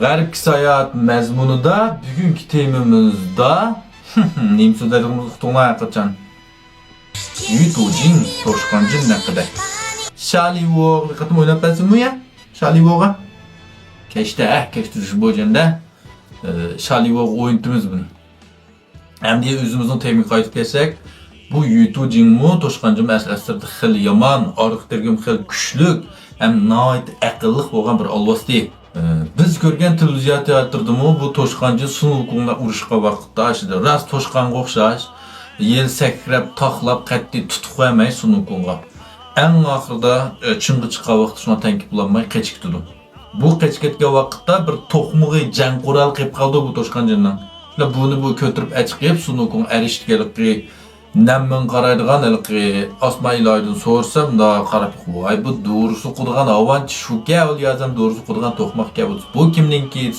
Garip Sayat mezmununda bugünkü temamızda neyim sözlerimiz uğruna yakıcan Yutujin toşkancın ne kadar Şalivo katım oynap bensin mi ya? Şalivo'ga Keşte şu bocanda Şalivo oyuntumuz bunu hem diye özümüzün temini kayıtıp geçsek bu Yutujin mu toşkancın əsrdə xil yaman, arıq dergim xil güçlük hem nait akıllık olan bir alvas değil. Biz görgen televizyon teatrda bu toşkancı sunulğunda uruşqa vaqtda işte rast toşqanga oxşaş yel sakrab taxlab qattiq tutuq emay sunulğunga. En axırda çınğı çıqa vaqtı şuna tənkib bulanmay keçikdidu. Bu keçiketge vaqtda bir toxmuğu can qoral qilib qaldı bu toşkancından. Bunu bu kötürüp açıqlayıb sunulğun eriştikelikki Nemmen qaraydigan ilqi Asma İlahi'den sorsam da qarab ay bu doğrusu qudgan avanç şu gel yazam doğrusu qudgan toxmaq gel bu kimninki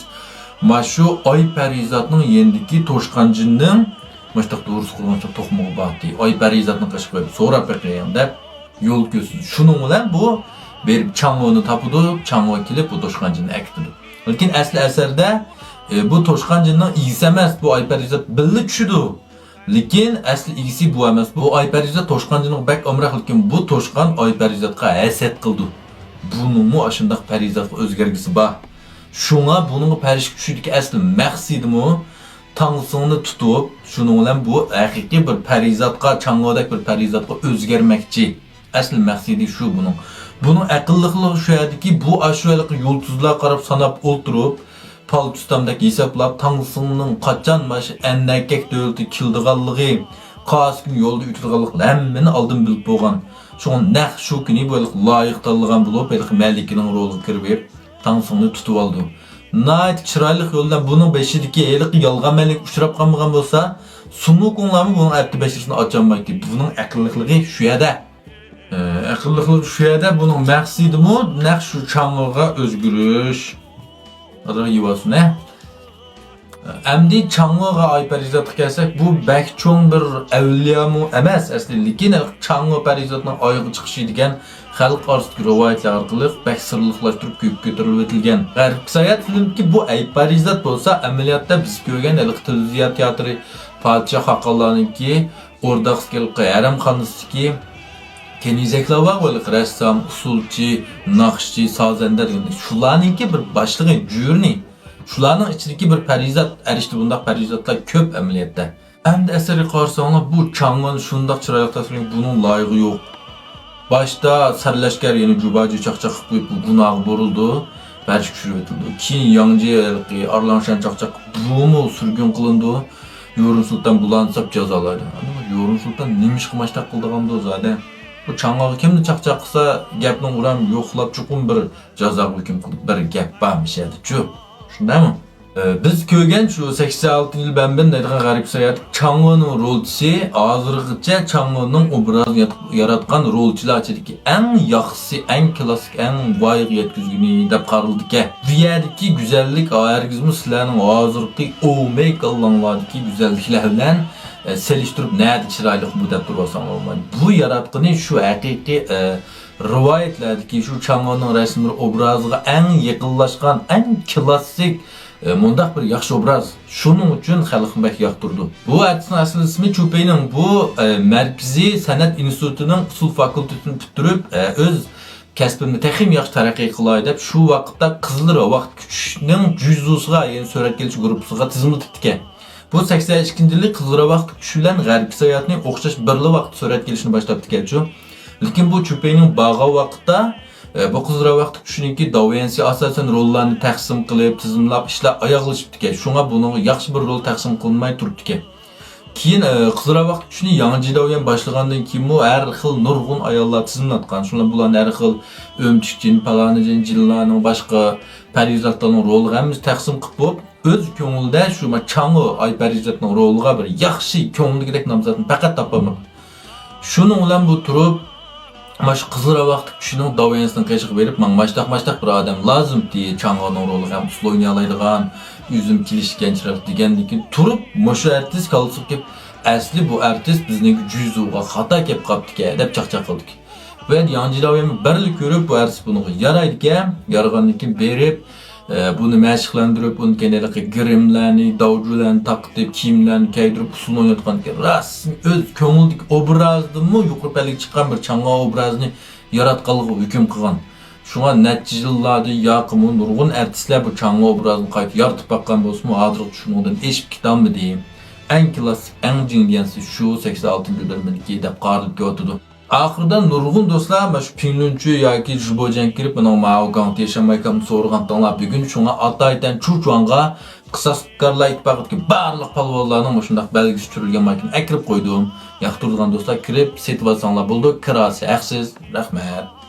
maşu ay perizatının yendiki toşqancının maştaq doğrusu qudgan toxmağı batı ay perizatının qaşıq qoyub sonra bəqəyəm deb yol gösün şunun bilan bu berib çanğını tapıdı çanğı kilib bu toşqancını əkdidi lakin əsli əsərdə bu toşqancının iyisi emas bu ay perizat billi düşüdü Lekin asli igisi bu emas. Bu Ayparizat toşqancının bak ömrək lekin bu toşqan Ayparizatqa həsəd qıldı. Bunun aşındaq Parizatqa özgərgisi var. Şuna bunun pəriş gücüdəki asli məqsədimi tanrısını tutub, şunun bilan bu həqiqi bir Parizatqa, çanğadaq bir Parizatqa özgərməkçi. Asli məqsədi şu bunun. Bunun aqıllıqlığı şu ki bu aşağılıqı yıldızlar qarab sanab oturub Paltustamdaki hesaplap tanrısının kaçan başı ennekek dövültü kildiğallığı Qas gün yolda ütüdüğallığı hemmeni aldım bilip boğan Şoğun nəq şu günü böyle layıqdallığan bulup belki Məlikinin rolu kirib tanrısını tutup aldı Nait çıraylık yoldan bunun beşidiki elik yalğan Məlik uçurap qalmıgan bolsa Sunluq onlarımı bunun ərti beşirisini açamaydı Bunun aqıllıqlığı şu yada Aqıllıqlığı şu yada bunun məqsidimi nəq şu çanlığa özgürüş Adı yuvası ne? Əmdi Çanlığa Ayparizatqa gəlsək bu bək çoğun bir əvliyamu emas əslində. Lekin Çanlı Parizatının ayığı çıxışı degan xalq arasındakı rivayətlər arqılıq bək sırlıqlaşdırıb köp götürülüb etilgan. Garip Sayat filmki bu Ayparizat bolsa əməliyyatda biz görgən televiziya teatrı Padişah haqqalarınki Ordaqskilik Hərəmxanasındakı Kenizekler var böyle ressam, usulçu, nakşçı, sazender gibi. Şularınki bir başlığı cürni. Şularının içindeki bir perizat erişti bundaq perizatlar köp əməliyyatda. Hem de eseri qarsanlar bu çanğın şundaq çıraylıqda söyleyeyim bunun layığı yok. Başta sarıleşker yeni cübacı çaqçaq qoyub bu gunağı boruldu. Bərk küçürüb etildi. Keyin Yangcı Arlanşan çaqçaq bu mu sürgün qılındı. Yorun Sultan bulansap cazalaydı. Yorun Sultan nemiş qımaştaq qıldığandı o zaten. Bu çanğağı kimni çaqçaq qısa gapni uram yo'qlab chuqum bir jazo hukm qilib bir gap barmish edi chu shundaymi biz ko'rgan shu 86-yil banbin deydigan Garip Sayat Çanğı'nın rolchisi hozirgacha Çanğı'nın obrazini yaratgan rolchilar ichidagi eng yaxshisi eng klassik eng voyaga yetkazguni deb qaraldi-ki bu yerdagi go'zallik hargizmi sizlarning hozirgi o'may qilganlardagi go'zalliklar bilan seliştirip nerede çıraylık bu dep durbasan olmalı. Bu yaratqını şu haqiqiy rivoyatlerdagi şu Çanğı'nın resmleri obrazıga en yaqinlashgan, en klassik mundaq bir yaxshi obraz. Şunun uchun xalqni bak yoqtirdi. Bu artistning asl ismi Chupeyning bu Markaziy San'at institutining usul fakültesini bitirib öz kasbini texim yaxshi taraqqiy qilay deb shu vaqtda Qizil vaqt kuchning juzusiga yeni surat kelish grupasiga tizimlatibdi. Bu 82-yillik Qizil vaqt kuchilan Garip Sayatning o'xshash birli vaqt surat kelishini boshlab keldi. Lekin bu Chupeyning bağa vaqtda bu Qizil vaqt kuchiniki Davensi asosan rollarni taqsim qilib, tizimlab ishlar oyoqlashibdi. Shunga buni yaxshi bir rol taqsim qilmay turibdi. Keyin Qizil vaqt kuchini Yangcı Daven boshlagandan keyin bu har xil nurg'un ayollar tizimlatgan. Shunlar bularni har xil Ömçükcin, Palanijan, Jillarning boshqa Parizatlarning roliga ham taqsim qilib öz ko'ngilda shu Çanğı Ayparizatning roliga bir yaxshi ko'ngildagidek nomzodni faqat topaman. Shuning bilan bu turib Maş Qizil vaqt kuchining Davensidan qeshiq berib, men mashtaq bir odam lozim diye Çanğı'ning roliga ham usul o'ynay oladigan, o'zim kelishgan chiroq degandiki turib, mushu artist qalsib kelib, asli bu artist bizning juzuga xato kelib qopdi deb chaqchaq qildik. Ve Yangcı Daven birlik ko'rib bu artist buni yaraydi ekan, yaragandan keyin berib Bunu məşqləndirib, bunu genellikle grimlərini, davcularını taqıb, kiyimlərini kiydirib, usulunu oynatqan ki, rasmi öz köngüldeki obrazını mı yuqur bəlik çıxan bir çanga obrazını yaratqanlığı hüküm qılğan. Şuna neçə yıllardır yaqımı nurgun artistlər bu çanga obrazını qayıt yaratıp baxqan bolsun mu, adırıq düşünüldün, eşib kitab mı deyim. En klasik, en cinliyensi şu 86. bölümündeki deyip qarılıb götürdü. Ahırda nurgun dostlar, şu pinlünçü yoki jubojan kirib, bana mağuqant yaşamaykamı soruğantanlar bugün şuna ataydan çuçuanğa qısaslıqlarla itbaqıt ki, barlıq palvollarının başındaq bəlgisi türülgen maykim əkrib qoydum. Yaxtırdıqan dostlar kirib, setib alsanlar buldu, kirası əqsiz, rəhmət.